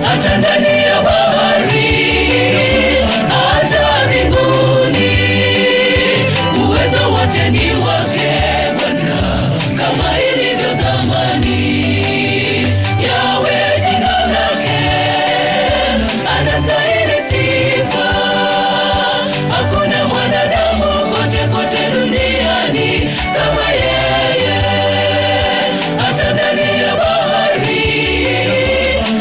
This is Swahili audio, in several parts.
hata ndani ya bahari, hata mbinguni. Uwezo wote ni wake Bwana, kama ilivyo zamani. Yawe jina lake, anastahili sifa. Hakuna mwanadamu kote kote duniani kama yeye, hata ndani ya bahari,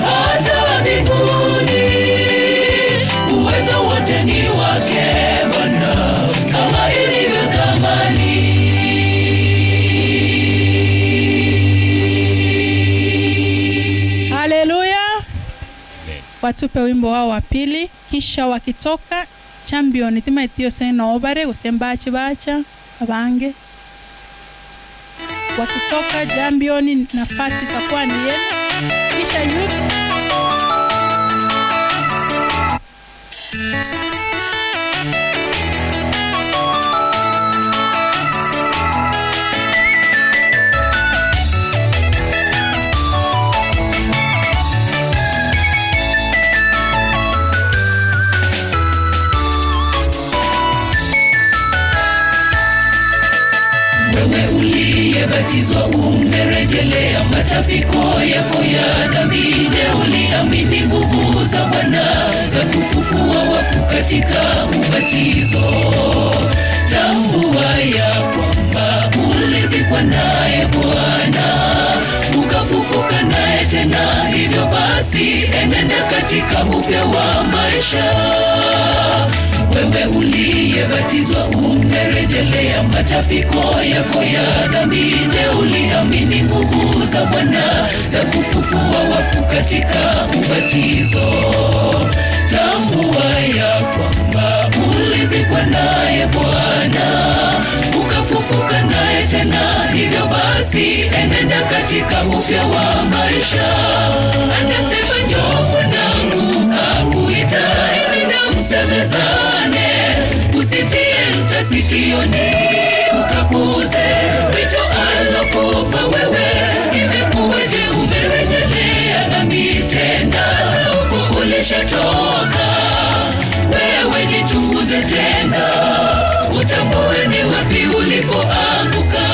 hata mbinguni. Uwezo wote ni wake Bwana, kama ilivyo zamani. Haleluya. Watupe wimbo wao wa pili, kisha wakitoka champion tima itio seno obare gusembachi bacha abange. Wakitoka champion, nafasi itakuwa ni yenu. Kisha youth Wewe uliyebatizwa umerejelea matapiko yako ya dhambi. Je, uliamini nguvu za Bwana za kufufua wafu katika ubatizo? Tambua ya kwamba ulizikwa naye Bwana, ukafufuka naye tena. Hivyo basi enenda katika upya wa maisha. Wewe uliyebatizwa umerejelea matapiko yako ya dhambi. Je, uliamini nguvu za Bwana za kufufua wafu katika ubatizo? Tambua ya kwamba ulizikwa naye Bwana, ukafufuka naye tena. Hivyo basi enenda katika upya wa maisha. Anasema njoo mwanangu, akuita, enenda msemezane. Usitie nta sikioni, ukapuuze wito alokupa wewe. Imekuwaje umerejelea dhambi tena, huko ulishatoka? Wewe jichunguze tena, utambue ni wapi ulipoanguka.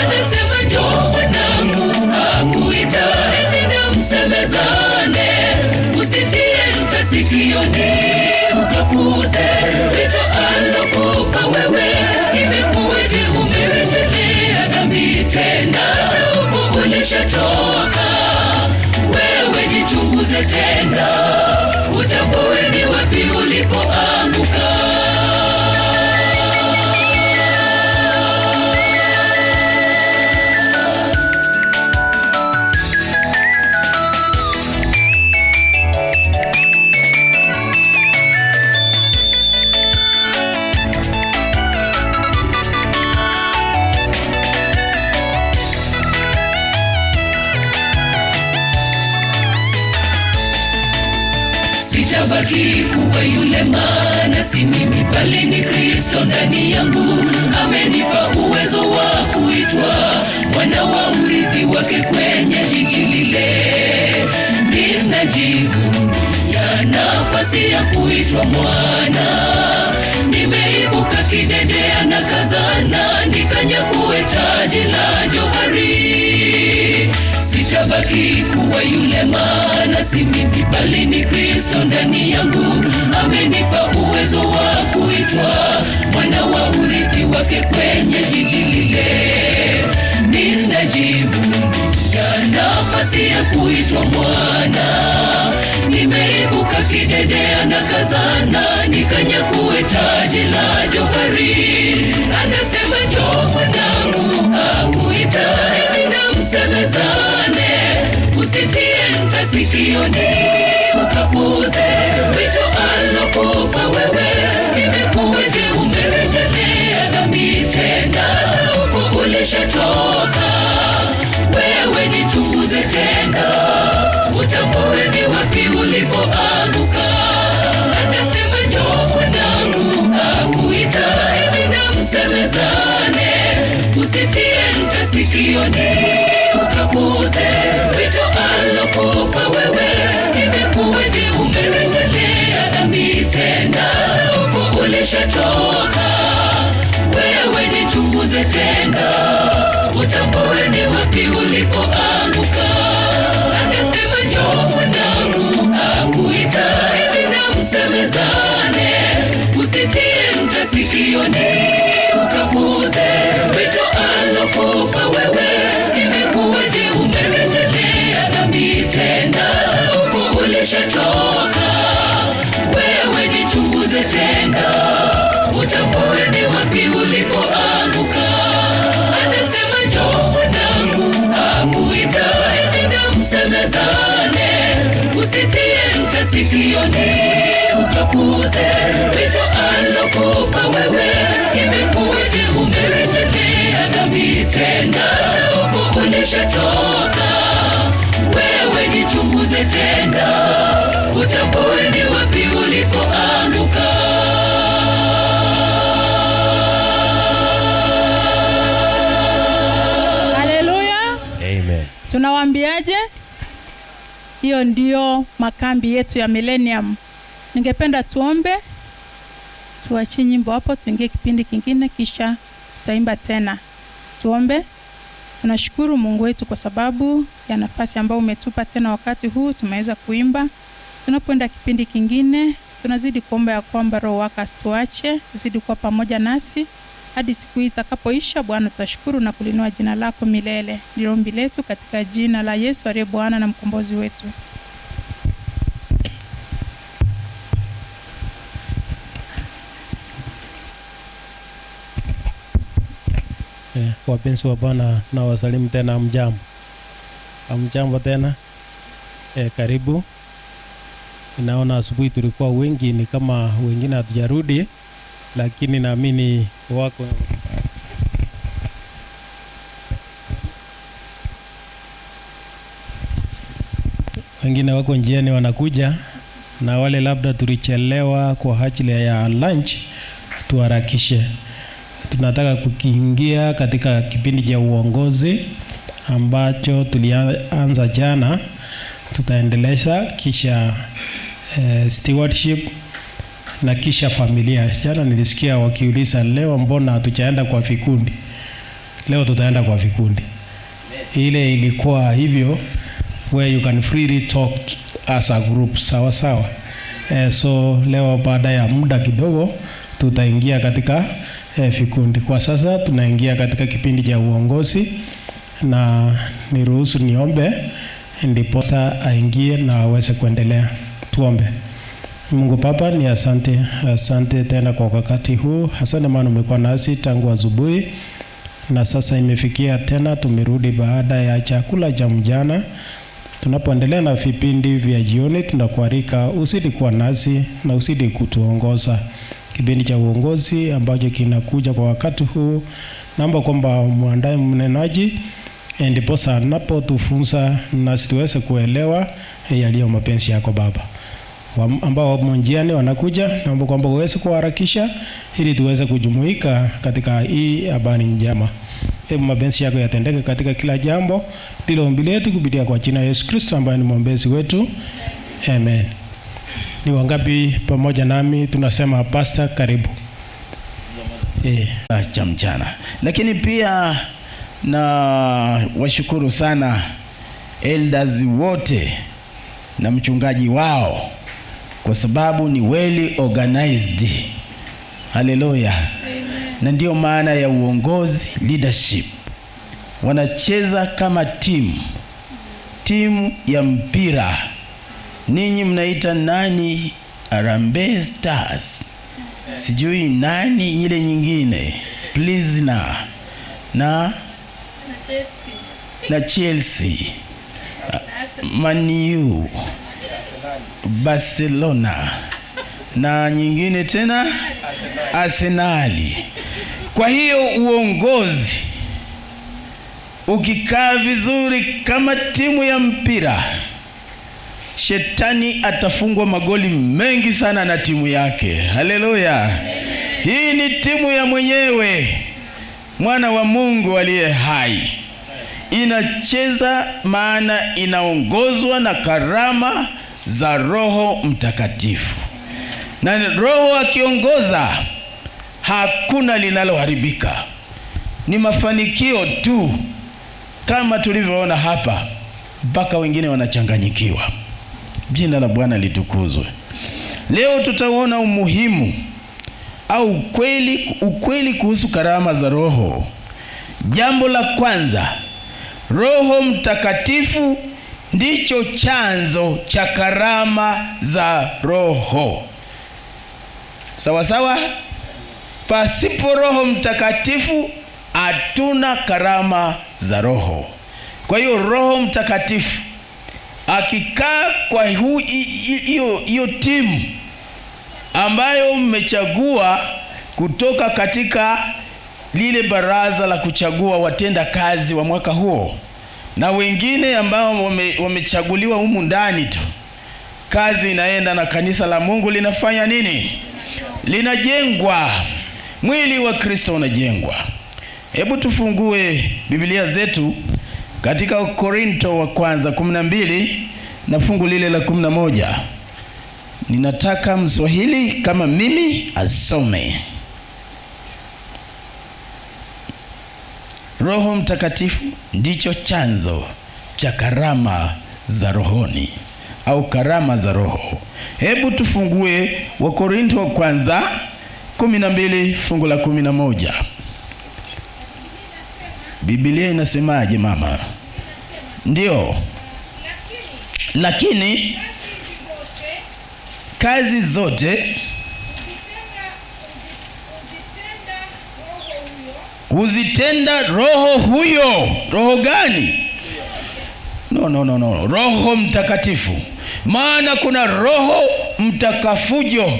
Anasema njoo mwanangu, akuita, enenda msemezane. Usitie nta sikioni, ukapuuze wito alokupa wewe. Imekuwaje umerejelea dhambi tena, huko ulishatoka? Wewe jichunguze tena, utambue ni wapi ulipoanguka. Sitabaki kuwa yule, maana si mimi bali ni Kristo ndani yangu. Amenipa uwezo wa kuitwa mwana wa urithi wake kwenye jiji lile. Ninajivunia nafasi ya kuitwa mwana. Nimeibuka kidedea na kazana, nikanyakue taji la johari. Sitabaki kuwa yule, maana si mimi bali ni Kristo ndani yangu. Amenipa uwezo wa kuitwa mwana wa urithi wake kwenye jiji lile. Ninajivunia nafasi ya kuitwa mwana. Nimeibuka kidedea na kazana, nikanyakue taji la johari. Anasema njoo mwanangu, akuita, enenda msemezane. Usitie nta sikioni, ukapuuze wito alokupa wewe. Imekuwaje umerejelea dhambi tena, huko ulishatoka? Wewe jichunguze tena, utambue ni wapi ulipoanguka. Anasema njoo mwanangu, akuita, enenda msemezane. Usitie nta sikioni, ukapuuze wito alokupa wewe. ulishatoka. Wewe jichunguze tena, utambue ni wapi ulipoanguka. Anasema njoo mwanangu, akuita hivi na msemezane. Usitie nta sikioni ukapuze wito alokupa wewe. Imekuwaje umerejelea dhambi tena, huko ulishatoka. Wewe jichunguze tena, utambue ni wapi ulipoanguka. Anasema njoo mwanangu, akuita hivi na msemezane. Usitie nta sikioni ukapuze wito alokupa wewe. Imekuwaje umerejelea dhambi tena, huko ulishatoka. Wewe jichunguze tena, utambue ni wapi ulipoanguka. Haleluya. Amen. Tunawaambiaje? Hiyo ndio makambi yetu ya Millennium. Ningependa tuombe, tuachie nyimbo hapo, tuingie kipindi kingine, kisha tutaimba tena. Tuombe. Tunashukuru Mungu wetu kwa sababu ya nafasi ambayo umetupa tena wakati huu tumeweza kuimba. Tunapoenda kipindi kingine, tunazidi kuomba ya kwamba Roho wako asituache, zidi kuwa pamoja nasi hadi siku hii itakapoisha. Bwana, tutashukuru na kulinua jina lako milele. Ndilo ombi letu katika jina la Yesu aliye Bwana na mkombozi wetu. Wapenzi wa Bwana, na wasalimu tena. Mjambo tena. Karibu. Naona asubuhi tulikuwa wengi, ni kama wengine hatujarudi, lakini naamini wako wengine wako njiani wanakuja, na wale labda tulichelewa kwa ajili ya lunch tuharakishe. Tunataka kukiingia katika kipindi cha uongozi ambacho tulianza jana, tutaendeleza kisha stewardship na kisha familia. Jana nilisikia wakiuliza leo mbona hatujaenda kwa vikundi. Leo tutaenda kwa vikundi. Ile ilikuwa hivyo where you can freely talk as a group, sawa sawa. So leo baada ya muda kidogo tutaingia katika vikundi. Kwa sasa tunaingia katika kipindi cha uongozi, na niruhusu niombe ndipo aingie na aweze kuendelea. Tuombe. Mungu Baba, ni asante tena kwa wakati huu. Asante maana umekuwa nasi tangu asubuhi, na sasa imefikia tena tumerudi baada ya chakula cha mchana. Tunapoendelea na vipindi vya jioni, tunakualika usidi kuwa nasi na usidi kutuongoza. Kipindi cha uongozi ambacho kinakuja kwa wakati huu, naomba kwamba muandae mnenaji ndipo napo tufunza na tuweze kuelewa yaliyo mapenzi yako Baba. Ambao wapo njiani wanakuja, naomba kwamba uweze kuharakisha ili tuweze kujumuika katika hii habari njema. Hebu mapenzi yako yatendeke katika kila jambo. Ndilo ombi letu kupitia kwa jina Yesu Kristo ambaye ni mwombezi wetu. Amen. Ni wangapi pamoja nami tunasema pastor karibu? Cha mchana. Lakini pia na washukuru sana elders wote na mchungaji wao kwa sababu ni well organized. Haleluya. Na ndio maana ya uongozi, leadership. Wanacheza kama timu ya mpira. Ninyi mnaita nani? Harambee Stars. Sijui nani ile nyingine. Prisoner na Chelsea. Man U, Barcelona na nyingine tena Arsenali. Kwa hiyo uongozi ukikaa vizuri kama timu ya mpira, shetani atafungwa magoli mengi sana na timu yake. Haleluya. Hii ni timu ya mwenyewe, mwana wa Mungu aliye hai. Inacheza maana inaongozwa na karama za Roho Mtakatifu. Na Roho akiongoza hakuna linaloharibika, ni mafanikio tu, kama tulivyoona hapa, mpaka wengine wanachanganyikiwa. Jina la Bwana litukuzwe. Leo tutaona umuhimu au ukweli kuhusu karama za Roho. Jambo la kwanza, Roho Mtakatifu ndicho chanzo cha karama za Roho. Sawa sawa? Pasipo Roho Mtakatifu hatuna karama za Roho. Kwa hiyo Roho Mtakatifu akikaa kwa hiyo timu ambayo mmechagua kutoka katika lile baraza la kuchagua watenda kazi wa mwaka huo, na wengine ambao wamechaguliwa humu ndani tu, kazi inaenda na kanisa la Mungu linafanya nini? Linajengwa. Mwili wa Kristo unajengwa. Hebu tufungue Biblia zetu katika Korinto wa kwanza 12 na fungu lile la 11. Ninataka Mswahili kama mimi asome. Roho Mtakatifu ndicho chanzo cha karama za rohoni au karama za Roho. Hebu tufungue wa Korinto wa kwanza 12 fungu la 11. Biblia inasemaje mama? Ndio. Lakini kazi zote huzitenda Roho huyo. Roho gani? No. Roho Mtakatifu. Maana kuna Roho mtakafujo,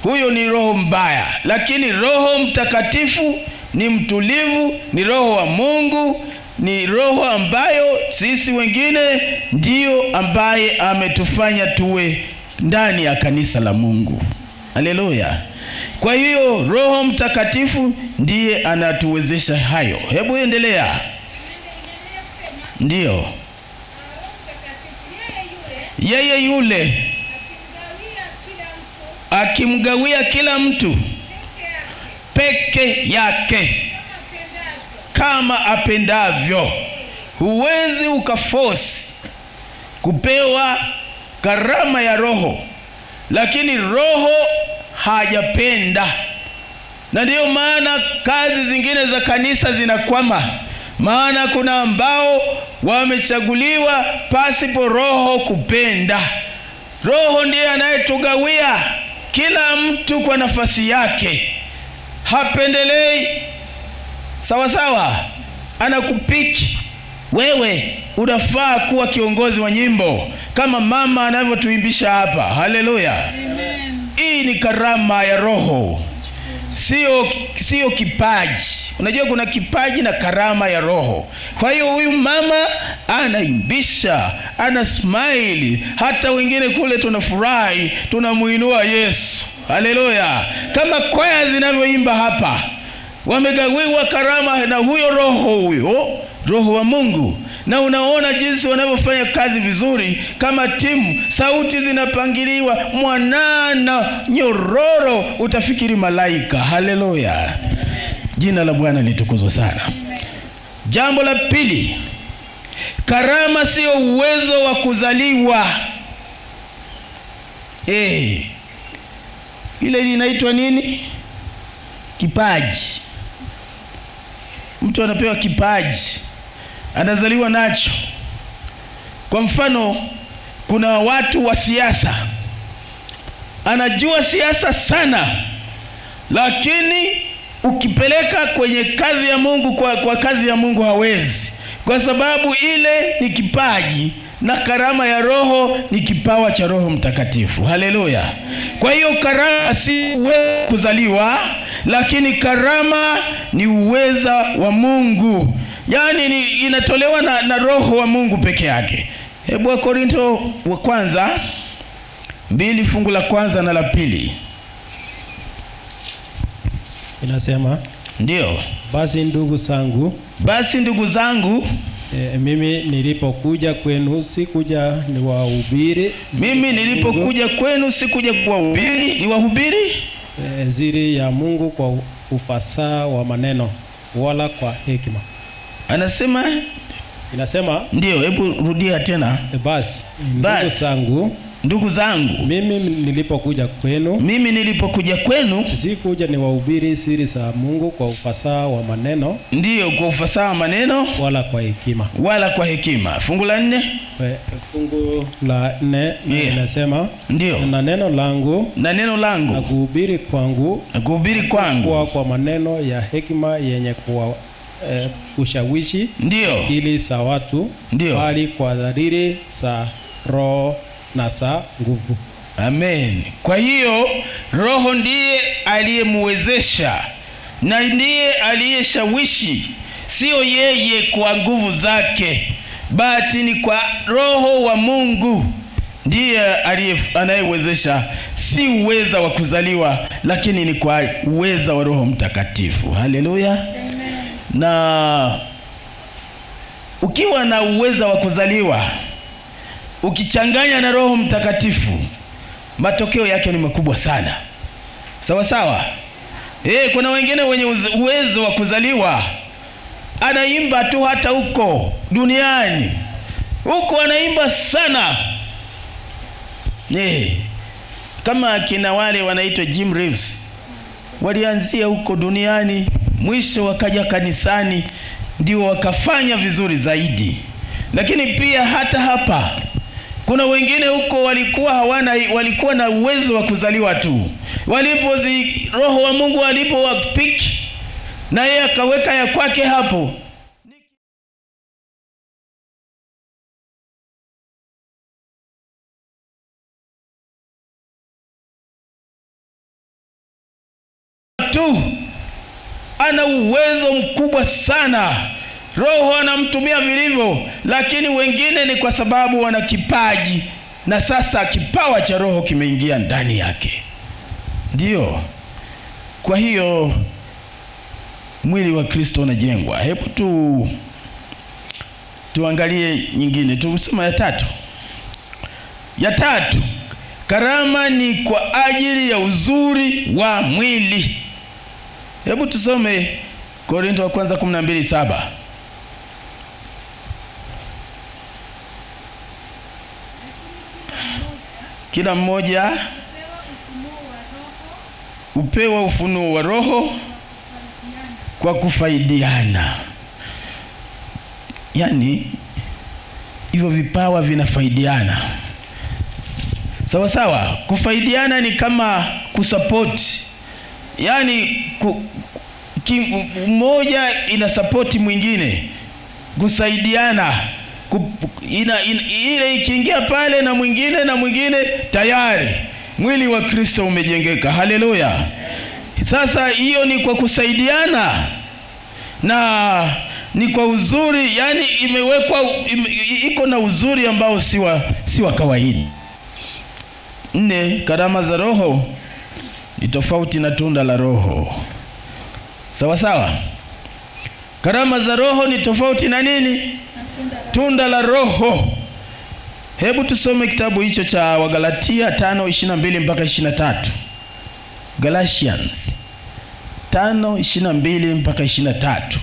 huyo ni roho mbaya, lakini Roho Mtakatifu ni mtulivu, ni Roho wa Mungu, ni roho ambayo sisi wengine ndio ambaye ametufanya tuwe ndani ya kanisa la Mungu. Haleluya. Kwa hiyo Roho Mtakatifu ndiye anatuwezesha hayo. Hebu endelea. Ndio. Yeye yule akimgawia kila mtu peke yake kama apendavyo. Huwezi ukaforce kupewa karama ya Roho lakini Roho hajapenda, na ndiyo maana kazi zingine za kanisa zinakwama. Maana kuna ambao wamechaguliwa pasipo Roho kupenda. Roho ndiye anayetugawia kila mtu kwa nafasi yake, hapendelei. Sawa sawa, anakupiki wewe, unafaa kuwa kiongozi wa nyimbo kama mama anavyotuimbisha hapa. Haleluya. Hii ni karama ya Roho, sio kipaji. Unajua kuna kipaji na karama ya Roho. Kwa hiyo huyu mama anaimbisha, ana smile, hata wengine kule tunafurahi, tunamuinua Yesu. Haleluya. Kama kwaya zinavyoimba hapa, wamegawiwa karama na huyo Roho wa Mungu. Na unaona jinsi wanavyofanya kazi vizuri kama timu, sauti zinapangiliwa mwanana, nyororo, utafikiri malaika. Haleluya. Jina la Bwana litukuzwe sana. Jambo la pili, karama sio uwezo wa kuzaliwa. Ile inaitwa nini? Kipaji. Mtu anapewa kipaji, anazaliwa nacho. Kwa mfano, kuna watu wa siasa, anajua siasa sana, lakini ukipeleka kwenye kazi ya Mungu, kwa kazi ya Mungu hawezi, kwa sababu ile ni kipaji, na karama ya Roho ni kipawa cha Roho Mtakatifu. Haleluya. Kwa hiyo karama si uwezo kuzaliwa, lakini karama ni uweza wa Mungu, yaani inatolewa na Roho wa Mungu peke yake. Hebu wa Korinto wa kwanza 2 fungu la kwanza na la pili. Inasema, ndio, basi ndugu zangu, mimi nilipokuja kwenu sikuja kuwahubiri, ni wahubiri. siri ya Mungu kwa ufasaha wa maneno wala kwa hekima. Inasema ndio, hebu rudia tena. Basi ndugu zangu, mimi nilipokuja kwenu sikuja niwahubiri siri za Mungu kwa ufasaha wa maneno. Ndio, kwa ufasaha wa maneno wala kwa hekima. Fungu la 4. Fungu la 4 inasema ndio, na neno langu na kuhubiri kwangu kwa maneno ya hekima yenye kuwa ushawishi ndio ili za watu, bali kwa dhariri za roho na za nguvu. Amen. Kwa hiyo Roho ndiye aliyemwezesha na ndiye aliyeshawishi, sio yeye kwa nguvu zake, bali ni kwa Roho wa Mungu ndiye anayewezesha, si uweza wa kuzaliwa, lakini ni kwa uweza wa Roho Mtakatifu. Haleluya. Na ukiwa na uweza wa kuzaliwa ukichanganya na Roho Mtakatifu, matokeo yake ni makubwa sana. Sawa sawa. Kuna wengine wenye uwezo wa kuzaliwa, anaimba tu, hata huko duniani huko anaimba sana. Kama kina wale wanaitwa Jim Reeves, walianzia huko duniani, mwisho wakaja kanisani, ndio wakafanya vizuri zaidi. Lakini pia hata hapa kuna wengine huko walikuwa na uwezo wa kuzaliwa tu, Roho wa Mungu alipowapiki na yeye akaweka ya kwake hapo, tu ana uwezo mkubwa sana. Roho anamtumia vilivyo, lakini wengine ni kwa sababu wana kipaji, na sasa kipawa cha Roho kimeingia ndani yake. Ndio. Kwa hiyo mwili wa Kristo unajengwa. Hebu tuangalie nyingine. Tusome ya tatu. Karama ni kwa ajili ya uzuri wa mwili. Hebu tusome Korinto wa kwanza 12:7. Kila mmoja upewa ufunuo wa Roho kwa kufaidiana. Yaani hivyo vipawa vinafaidiana. Sawa sawa. Kufaidiana ni kama kusupport. Yaani mmoja ina support mwingine, kusaidiana. Ile ikiingia pale na mwingine tayari mwili wa Kristo umejengeka. Haleluya. Sasa hiyo ni kwa kusaidiana na ni kwa uzuri, yani imewekwa iko na uzuri ambao si wa kawaida. 4. Karama za Roho ni tofauti na tunda la Roho. Sawa sawa. Karama za Roho ni tofauti na nini? Tunda la Roho. Hebu tusome kitabu hicho cha Wagalatia 5:22 mpaka 23. Galatians 5:22 mpaka 23.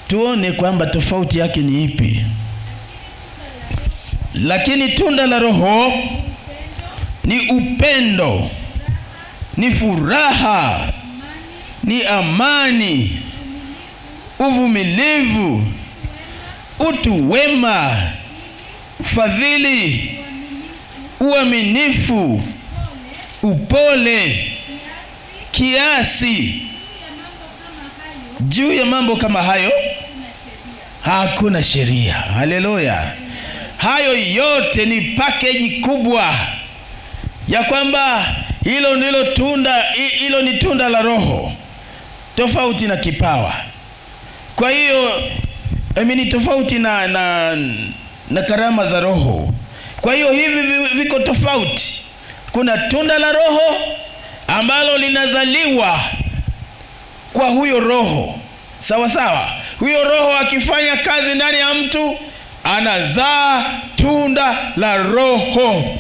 Tuone kwamba tofauti yake ni ipi. Lakini tunda la Roho ni upendo, ni furaha, ni amani, uvumilivu, utu wema, fadhili, uaminifu, upole, kiasi. Juu ya mambo kama hayo hakuna sheria. Haleluya. Hayo yote ni package kubwa ya kwamba hilo ni tunda la Roho, tofauti na kipawa. Kwa hiyo ni tofauti na karama za Roho. Kwa hiyo hivi viko tofauti. Kuna tunda la Roho ambalo linazaliwa kwa huyo Roho. Sawa sawa. Huyo Roho akifanya kazi ndani ya mtu, anazaa tunda la Roho.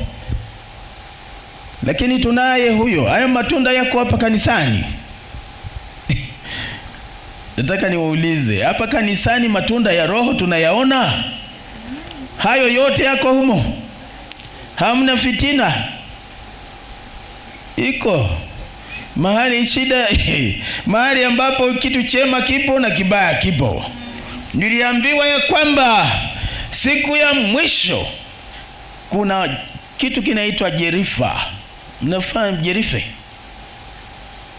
lakini tunaye huyo. Haya matunda yako hapa kanisani. Nataka niwaulize, hapa kanisani matunda ya Roho tunayaona? Hayo yote yako humo? Hamna fitina? Iko mahali shida mahali ambapo kitu chema kipo na kibaya kipo. Niliambiwa ya kwamba siku ya mwisho kuna kitu kinaitwa jerifa. Mnafahamu jerife?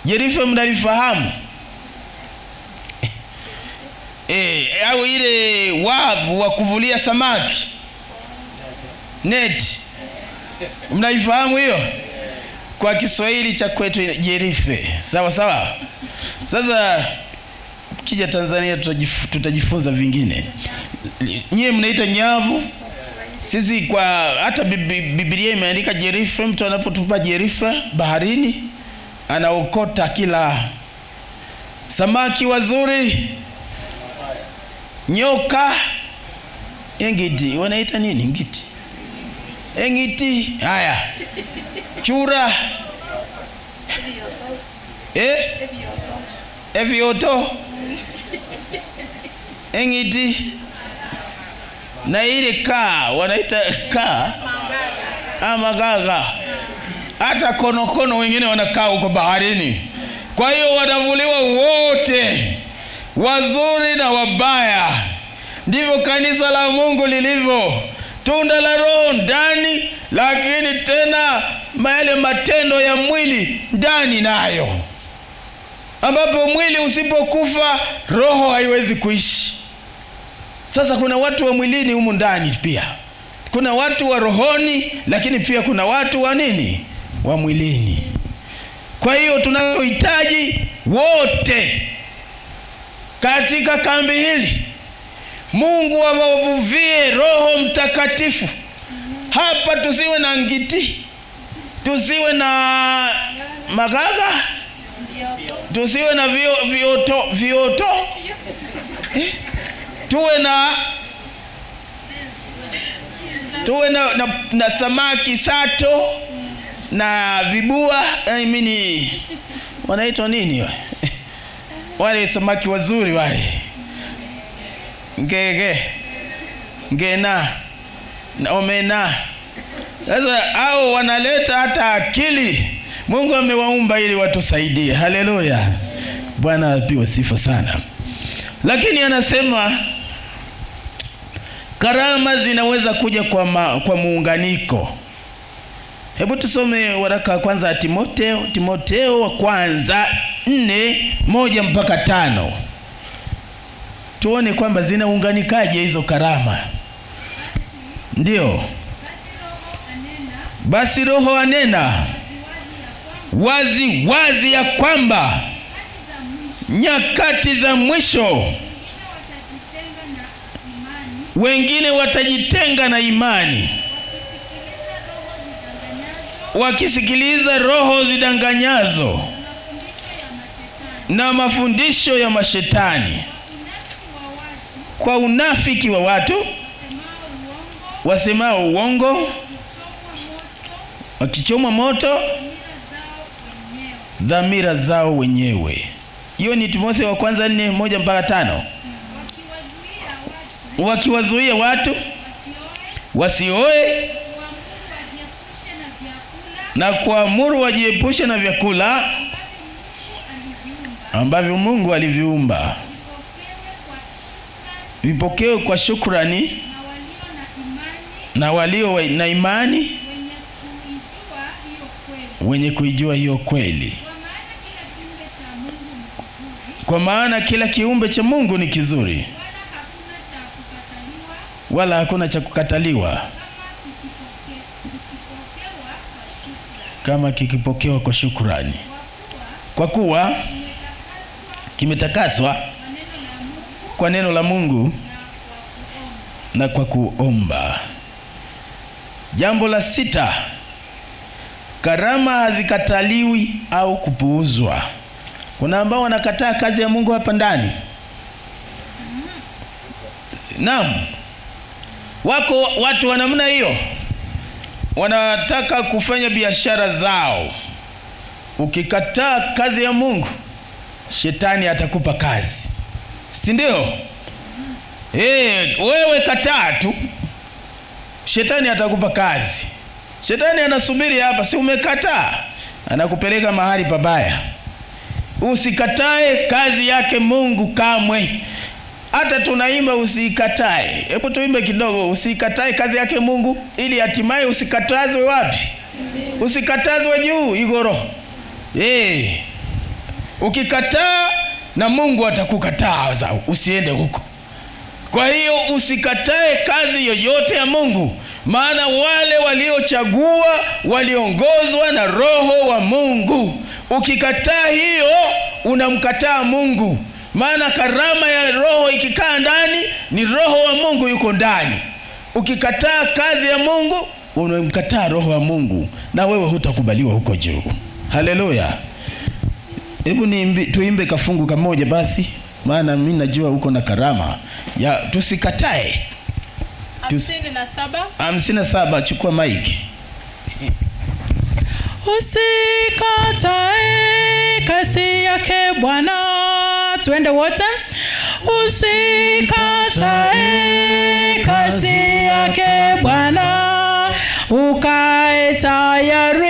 Jerife mnalifahamu? Au ile wavu wa kuvulia samaki, net, mnaifahamu hiyo? Kwa Kiswahili cha kwetu jerife. Sawa sawa. Sasa kija Tanzania tutajifunza vingine. Nyie mnaita nyavu, sisi kwa hata Biblia imeandika jerife. Mtu anapotupa jerife baharini anaokota kila samaki wazuri, nyoka, engiti, wanaita nini ngiti? Engiti, haya, chura, evioto, engiti, na ile kaa, wanaita kaa, magaga. Hata konokono wengine wanakaa huko baharini. Kwa hiyo wanavuliwa wote, wazuri na wabaya. Ndivyo kanisa la Mungu lilivyo. Tunda la Roho ndani, lakini tena yale matendo ya mwili ndani nayo, ambapo mwili usipokufa roho haiwezi kuishi. Sasa kuna watu wa mwilini humu ndani pia. Kuna watu wa rohoni, lakini pia kuna watu wa nini? Wa mwilini. Kwa hiyo tunayohitaji wote katika kambi hili, Mungu awavuvie Roho Mtakatifu. Hapa tusiwe na ngiti, tusiwe na magaga, tusiwe na vioto. Tuwe na samaki sato na vibua, wanaitwa nini wale samaki wazuri wale, ngena na omena. Sasa hao wanaleta hata akili. Mungu amewaumba ili watusaidie. Haleluya, Bwana apiwe sifa sana. Lakini anasema karama zinaweza kuja kwa muunganiko. Hebu tusome waraka wa kwanza wa Timotheo wa kwanza 4:1-5. Tuone kwamba zinaunganikaje hizo karama. Ndio. Basi Roho anena wazi wazi ya kwamba nyakati za mwisho wengine watajitenga na imani, wakisikiliza roho zidanganyazo na mafundisho ya mashetani, kwa unafiki wa watu wasemao uongo, wakichoma moto dhamira zao wenyewe. Hiyo ni Timotheo wa kwanza 4:1-5. Wakiwazuia watu wasioe na kuamuru wajiepushe na vyakula ambavyo Mungu aliviumba, vipokewe kwa shukrani na walio na imani, wenye kuijua hiyo kweli. Kwa maana kila kiumbe cha Mungu ni kizuri, wala hakuna cha kukataliwa kama kikipokewa kwa shukrani, kwa kuwa kimetakaswa kwa neno la Mungu na kwa kuomba. Jambo la 6, karama hazikataliwi au kupuuzwa. Kuna ambao wanakataa kazi ya Mungu hapa ndani. Naam. Wako watu wa namna hiyo. wanataka kufanya biashara zao. Ukikataa kazi ya Mungu, shetani atakupa kazi, si ndio? Wewe kataa tu, shetani atakupa kazi. Shetani anasubiri hapa, si umekataa, anakupeleka mahali pabaya. Usikatae kazi yake Mungu kamwe. Hata tunaimba usikatae. Hebu tuimbe kidogo, usikatae kazi yake Mungu, ili hatimaye usikatazwe wapi? Usikatazwe juu igoro. Ukikataa na Mungu atakukataa, usiende huko. Kwa hiyo usikatae kazi yoyote ya Mungu, maana wale waliochagua waliongozwa na Roho wa Mungu. Ukikataa hiyo, unamkataa Mungu, maana karama ya Roho ikikaa ndani, ni Roho wa Mungu yuko ndani. Ukikataa kazi ya Mungu, unamkataa Roho wa Mungu, na wewe hutakubaliwa huko juu. Haleluya. Hebu tuimbe kafungu kamoja basi, maana mimi najua uko na karama ya tusikatae. 57, chukua maiki. Usikatae kazi yake Bwana. Tuende wote. Usikatae kazi yake Bwana, ukae tayari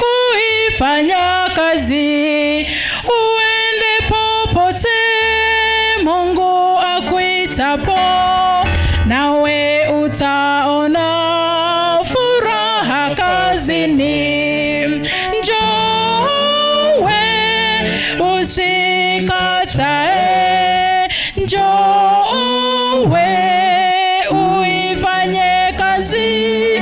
kuifanya kazi. Uende popote Mungu akuitapo, nawe utaona furaha kazini. Njowe usikatae, njowe uifanye kazi.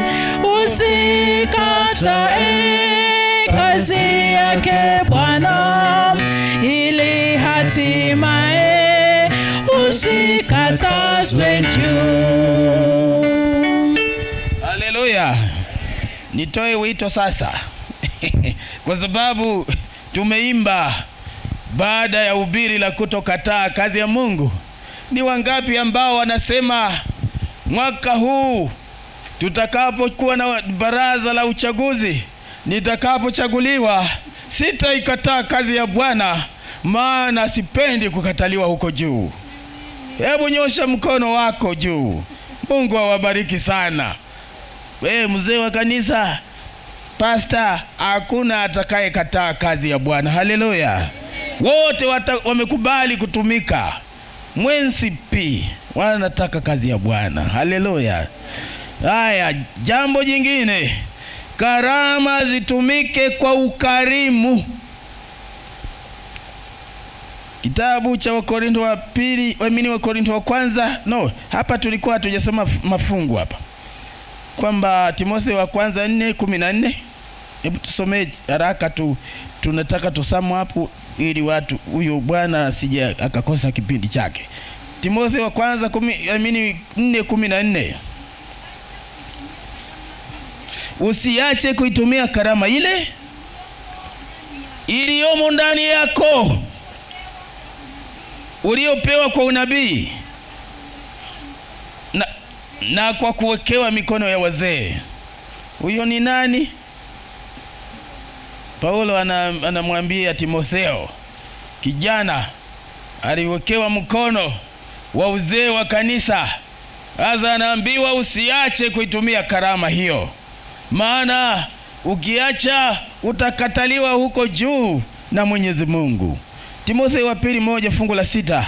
Usikatae kazi yake Bwana, ili hatimaye usikatazwe juu. Haleluya. Nitoe wito sasa kwa sababu tumeimba baada ya ubiri la kutokataa kazi ya Mungu. Ni wangapi ambao wanasema mwaka huu tutakapokuwa na baraza la uchaguzi, nitakapochaguliwa sitaikataa kazi ya Bwana, maana sipendi kukataliwa huko juu. Hebu nyosha mkono wako juu. Mungu awabariki sana. Mzee wa kanisa, pastor, hakuna atakaye kataa kazi ya Bwana. Haleluya. Wote wamekubali kutumika. Mwensipi wanataka kazi ya Bwana. Haleluya. Haya, jambo jingine, karama zitumike kwa ukarimu. Kitabu cha Wakorintho wa pili, Wakorintho wa kwanza. No, hapa tulikuwa hatujasema mafungu hapa. Kwamba Timotheo wa kwanza 4:14. Hebu tusomee haraka tu, tunataka tusamu hapo ili watu huyo bwana asije akakosa kipindi chake. Timotheo wa kwanza 4:14. Usiache kuitumia karama ile iliyomo ndani yako, uliopewa kwa unabii na kwa kuwekewa mikono ya wazee. Huyo ni nani? Paulo anamwambia Timotheo, kijana aliwekewa mkono wa uzee wa kanisa. Sasa anaambiwa usiache kuitumia karama hiyo, maana ukiacha utakataliwa huko juu na Mwenyezi Mungu. Timotheo wa pili 1 fungu la 6.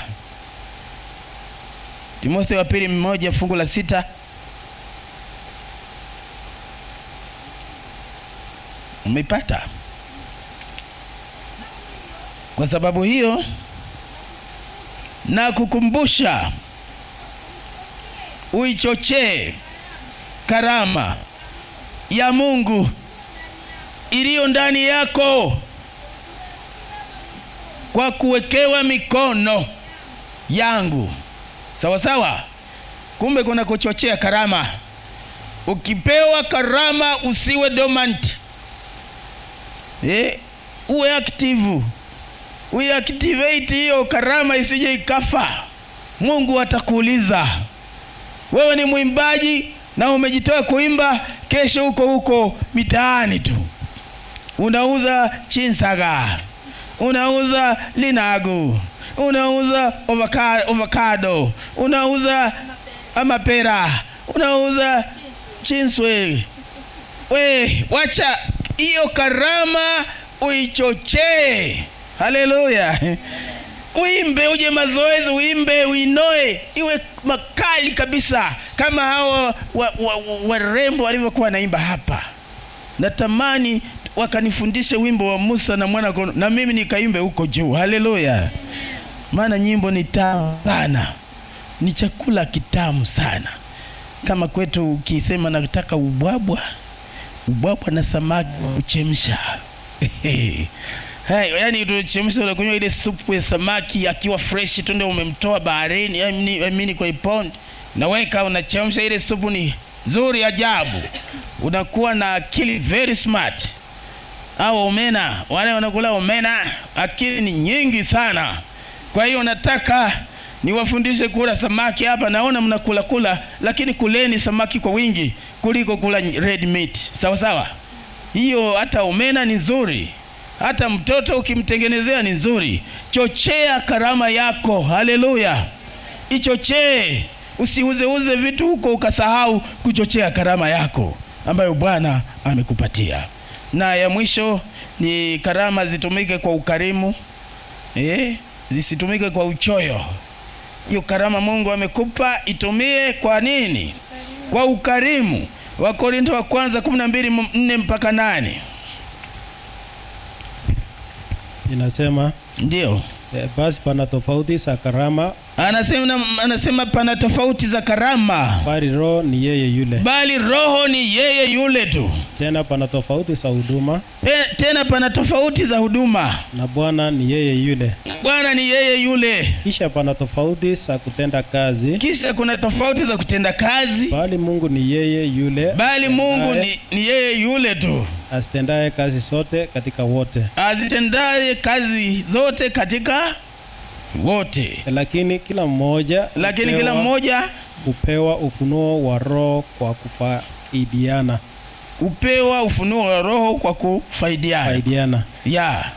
Timotheo wa pili 1 fungu la 6. Umeipata? Kwa sababu hiyo na kukumbusha uichochee karama ya Mungu iliyo ndani yako kwa kuwekewa mikono yangu. Sawa sawa. Kumbe kuna kuchochea karama. Ukipewa karama usiwe dormant. Uwe active. Uiactivate hiyo karama isije ikafa. Mungu atakuuliza. Wewe ni mwimbaji, na umejitoa kuimba, kesho huko mitaani tu unauza chinsaga, unauza linagu, unauza avocado, unauza mapera, unauza chinswe. Wacha hiyo karama uichochee. Haleluya. Uimbe, uje mazoezi, uimbe, uinoe, iwe makali kabisa kama hao warembo walivyokuwa naimba hapa. Natamani wakanifundishe wimbo wa Musa na mwana kondoo, na mimi nikaimbe huko juu. Haleluya. Maana nyimbo ni tamu sana, ni chakula kitamu sana. Kama kwetu ukisema nataka ubwabwa na samaki kuchemsha. Yani tuchemsha na kunywa ile supu ya samaki akiwa fresh tu, ndio umemtoa baharini, mimi kwa pond, naweka unachemsha ile supu, ni nzuri ajabu. Unakuwa na akili very smart. Au omena, wale wanakula omena, akili ni nyingi sana. Kwa hiyo nataka niwafundishe kula samaki hapa. Naona mnakula, lakini kuleni samaki kwa wingi kuliko kula red meat. Sawa sawa? Hiyo hata omena ni nzuri. Hata mtoto ukimtengenezea ni nzuri. Chochea karama yako. Haleluya. Ichochee. Usiuze vitu huko ukasahau kuchochea karama yako ambayo Bwana amekupatia. Na ya mwisho ni karama zitumike kwa ukarimu. Zisitumike kwa uchoyo. Hiyo karama Mungu amekupa, itumie kwa nini? Kwa ukarimu. Wakorintho wa kwanza 12:4-8. Inasema ndio, basi pana tofauti za karama. Anasema pana tofauti za karama, bali roho ni yeye yule tu. Tena pana tofauti za huduma. Tena pana tofauti za huduma. Na Bwana ni yeye yule. Kisha pana tofauti za kutenda kazi. Kisha kuna tofauti za kutenda kazi. Bali Mungu ni yeye yule. Bali Mungu ni yeye yule tu. Azitendaye kazi zote katika wote. Azitendaye kazi zote katika wote. Lakini kila mmoja hupewa ufunuo wa Roho kwa kufaidiana. Upewa ufunuo wa Roho kwa kufaidiana.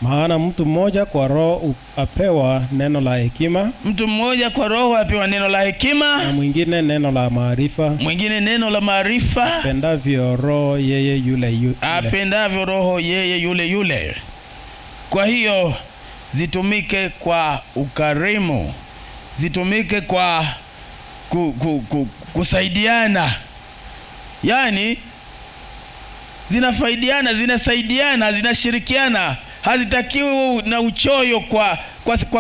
Maana mtu mmoja kwa Roho apewa neno la hekima. Mtu mmoja kwa Roho apewa neno la hekima. Na mwingine neno la maarifa. Apendavyo Roho yeye yule. Kwa hiyo zitumike kwa ukarimu. Zitumike kwa kusaidiana. Yani zinafaidiana, zinasaidiana, zinashirikiana. Hazitakiwi na uchoyo kwa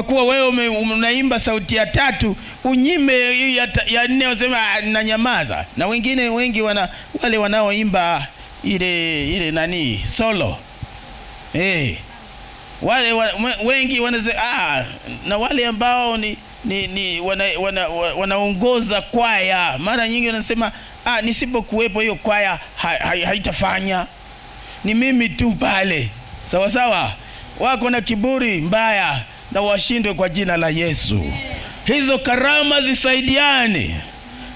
kuwa wewe unaimba sauti ya 3 unyime ya 4 usema na nyamaza. Na wengine wengi wale wanaoimba ile nani solo. Wale wengi wanasema na wale ambao wanaongoza kwaya, mara nyingi wanasema nisipokuwepo hiyo kwaya haitafanya. Ni mimi tu pale. Sawa sawa. Wako na kiburi mbaya, na washindwe kwa jina la Yesu. Hizo karama zisaidiane,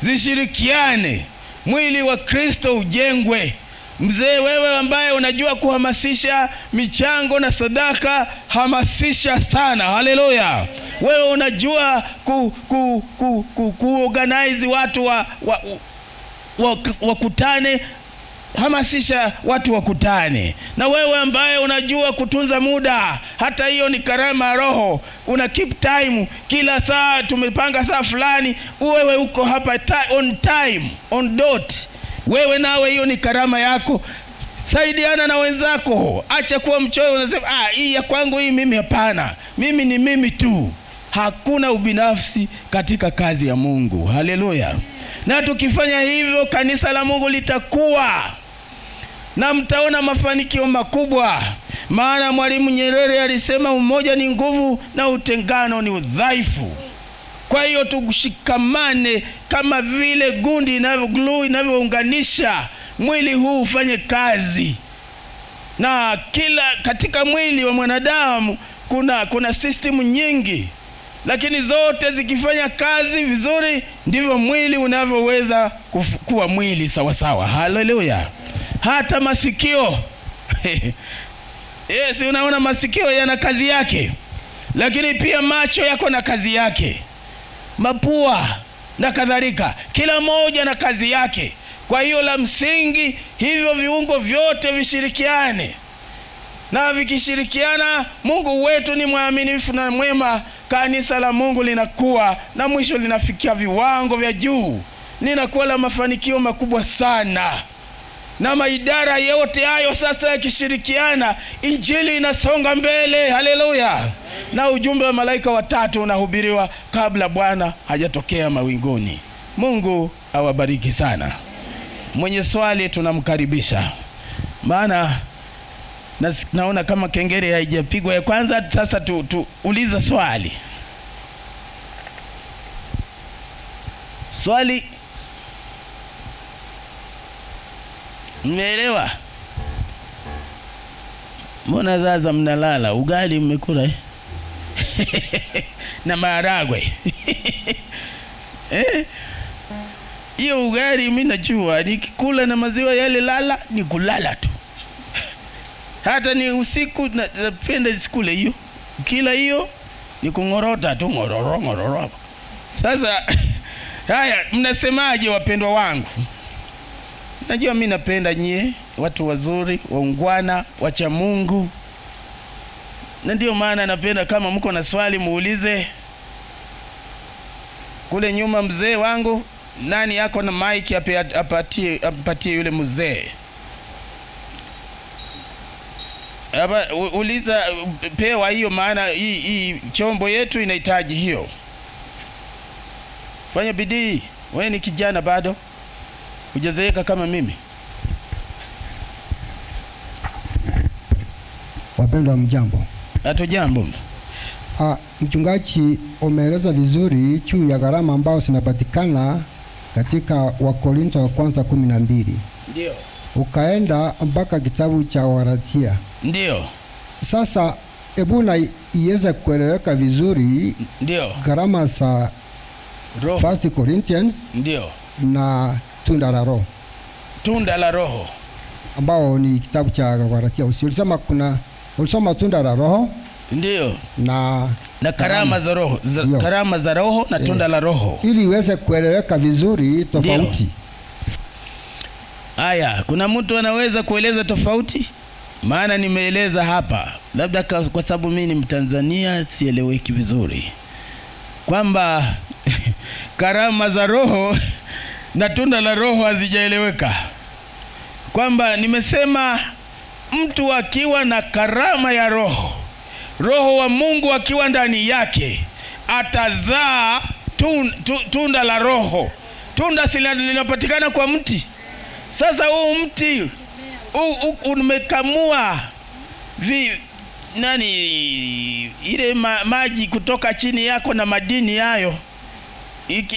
zishirikiane, mwili wa Kristo ujengwe. Mzee, wewe ambaye unajua kuhamasisha michango na sadaka, hamasisha sana. Haleluya. Wewe unajua kuorganize watu wakutane, hamasisha watu wakutane. Na wewe ambaye unajua kutunza muda, hata hiyo ni karama ya Roho. Una keep time, kila saa tumepanga saa fulani, wewe uko hapa on time, on dot. Wewe nawe hiyo ni karama yako. Saidiana na wenzako. Acha kuwa mchoyo unasema hii ya kwangu, hii mimi hapana. Mimi ni mimi tu. Hakuna ubinafsi katika kazi ya Mungu. Haleluya. Na tukifanya hivyo, kanisa la Mungu litakuwa na mtaona mafanikio makubwa. Maana Mwalimu Nyerere alisema umoja ni nguvu na utengano ni udhaifu. Kwa hiyo tushikamane kama vile gundi inavyounganisha mwili huu ufanye kazi. Na katika mwili wa mwanadamu kuna system nyingi. lakini zote zikifanya kazi vizuri ndivyo mwili unavyoweza kuwa mwili sawa sawa. Haleluya. Hata masikio yes, unaona masikio yana kazi yake, lakini pia macho yako na kazi yake, mapua na kadhalika, kila moja na kazi yake. Kwa hiyo la msingi hivyo viungo vyote vishirikiane, na vikishirikiana, Mungu wetu ni mwaminifu na mwema, kanisa la Mungu linakuwa na mwisho linafikia viwango vya juu, linakuwa la mafanikio makubwa sana. Na maidara yote hayo sasa yakishirikiana, injili inasonga mbele. Haleluya. Na ujumbe wa malaika watatu unahubiriwa kabla Bwana hajatokea mawinguni. Mungu awabariki sana. Mwenye swali tunamkaribisha, maana naona kama kengele haijapigwa ya kwanza. Sasa uliza swali. Swali. Mmeelewa? Mbona sasa mnalala? Ugali mmekula na maharagwe hiyo ugali mimi najua nikikula na maziwa yale lala ni kulala tu. Hata ni usiku napenda sikule hiyo. Kila hiyo ni kungorota tu, ngororo. Sasa haya, mnasemaje wapendwa wangu? Najua mimi napenda nyie watu wazuri, waungwana, wacha Mungu. Na ndio maana napenda kama mko na swali muulize. Kule nyuma mzee wangu, nani yako na mic apatie yule mzee. Hapa uliza, pewa hiyo, maana hii chombo yetu inahitaji hiyo. Fanya bidii, wewe ni kijana bado, hujazeeka kama mimi. Wapendwa, mjambo. Hatujambo. Mchungaji, umeeleza vizuri juu ya gharama ambao zinapatikana katika Wakorintho wa kwanza 12. Ndio. Ukaenda mpaka kitabu cha Wagalatia. Ndio. Sasa hebu na iweze kueleweka vizuri. Ndio. Gharama za First Corinthians. Ndio. Na tunda la Roho. Tunda la Roho ambao ni kitabu cha Wagalatia. Ulisema ulisoma tunda la Roho. Ndio. Na karama za Roho, karama za Roho na tunda la Roho, ili iweze kueleweka vizuri tofauti. Haya, kuna mtu anaweza kueleza tofauti? Maana nimeeleza hapa, labda kwa sababu mimi ni Mtanzania sieleweki vizuri kwamba karama za Roho na tunda la Roho hazijaeleweka. Kwamba nimesema mtu akiwa na karama ya Roho, Roho wa Mungu akiwa ndani yake, atazaa tunda la Roho. Tunda si linapatikana kwa mti. Sasa huu mti umekamua ile maji kutoka chini yako na madini hayo,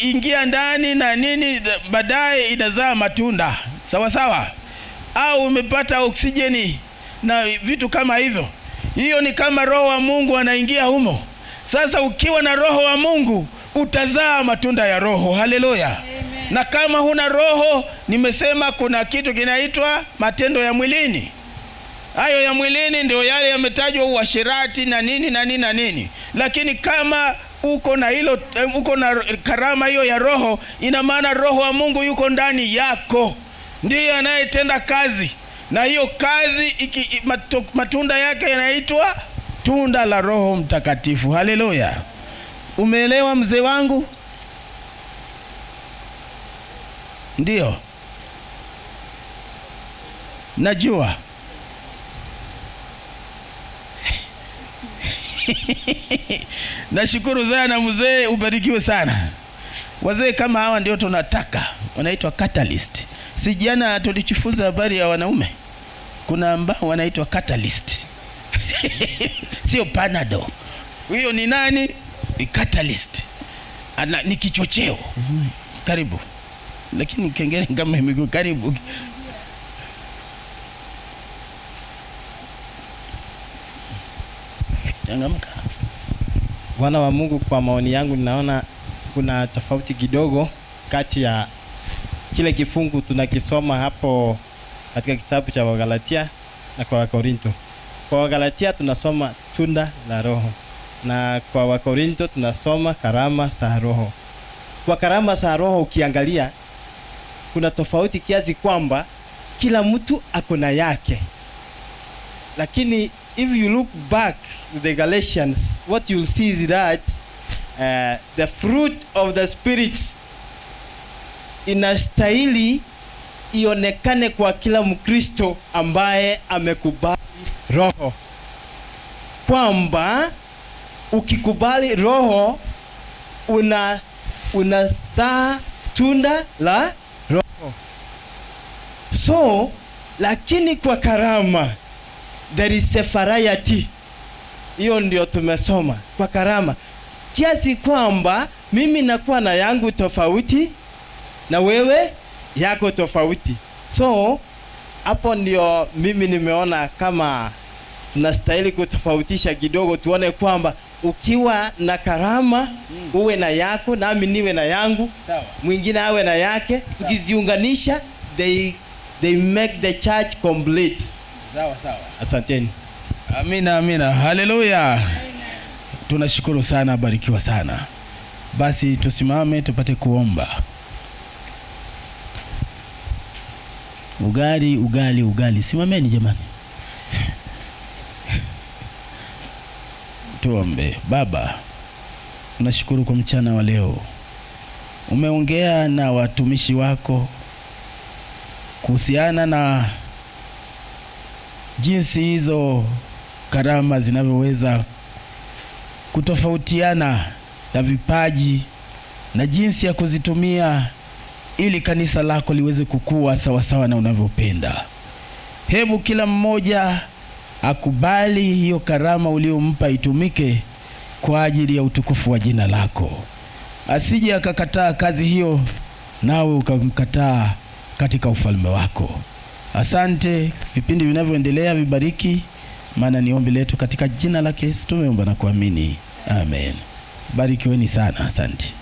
ingia ndani na nini, baadaye inazaa matunda. Sawa sawa? Au umepata oksijeni na vitu kama hivyo. Hiyo ni kama Roho wa Mungu anaingia humo. Sasa ukiwa na Roho wa Mungu utazaa matunda ya Roho. Haleluya. Na kama huna Roho, nimesema kuna kitu kinaitwa matendo ya mwilini. Hayo ya mwilini ndio yale yametajwa, uasherati na nini na nini na nini. Lakini kama uko na karama hiyo ya Roho, ina maana Roho wa Mungu yuko ndani yako, ndiye anayetenda kazi. Na hiyo kazi matunda yake yanaitwa tunda la Roho Mtakatifu. Haleluya. Umeelewa mzee wangu? Ndio. Najua. Nashukuru sana mzee, ubarikiwe sana. Wazee kama hawa ndio tunataka, wanaitwa catalyst. Si jana tulijifunza habari ya wanaume? Kuna ambao wanaitwa catalyst. Sio panado. Huyo ni nani? Ni catalyst. Ni kichocheo. Karibu. Lakini kengele kama miguu, karibu. Changamka. Bwana wa Mungu, kwa maoni yangu ninaona kuna tofauti kidogo kati ya kile kifungu tunakisoma hapo katika kitabu cha Wagalatia na kwa Wakorinto. Kwa Wagalatia tunasoma tunda la Roho, na kwa Wakorinto tunasoma karama za Roho. Kwa karama za Roho ukiangalia kuna tofauti kiasi kwamba kila mtu akona yake. Lakini if you look back to the Galatians, what you'll see is that the fruit of the Spirit inastahili ionekane kwa kila Mkristo ambaye amekubali Roho. Kwamba ukikubali Roho unazaa tunda la Roho. So, lakini kwa karama there is a variety. Hiyo ndio tumesoma kwa karama. Kiasi kwamba mimi nakuwa na yangu tofauti na wewe yako tofauti. So, hapo ndio mimi nimeona kama tunastahili kutofautisha kidogo, tuone kwamba ukiwa na karama uwe na yako, nami niwe na yangu, mwingine awe na yake. Tukiziunganisha they make the church complete. Sawa. Asanteni. Amina. Haleluya. Tunashukuru sana, barikiwa sana. Basi tusimame tupate kuomba. Ugali. Simameni jamani. Tuombe. Baba, tunashukuru kwa mchana wa leo. Umeongea na watumishi wako kuhusiana na jinsi hizo karama zinavyoweza kutofautiana na vipaji na jinsi ya kuzitumia ili kanisa lako liweze kukua sawasawa na unavyopenda. Hebu kila mmoja akubali hiyo karama uliompa itumike kwa ajili ya utukufu wa jina lako. Asije akakataa kazi hiyo nawe ukamkataa katika ufalme wako. Asante, vipindi vinavyoendelea vibariki, maana ni ombi letu katika jina la Yesu tumeomba na kuamini. Amen. Barikiweni sana. Asante.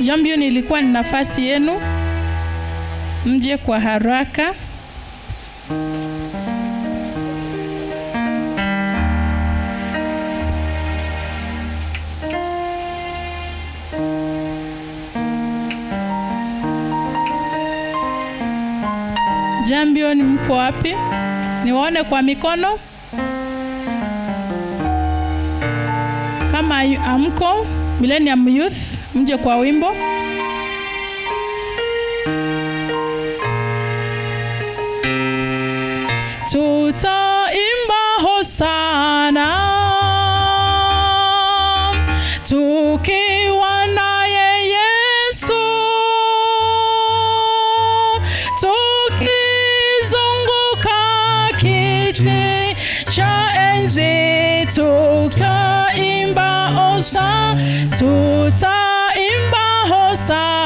Champion ilikuwa ni nafasi yenu. Mje kwa haraka. Champion mko wapi? Niwaone kwa mikono. Kama amko, Millennium Youth, mje kwa wimbo. Tutaimba hosana tukiwa naye Yesu, tukizunguka kiti cha enzi, tukaimba hosana, tutaimba hosana.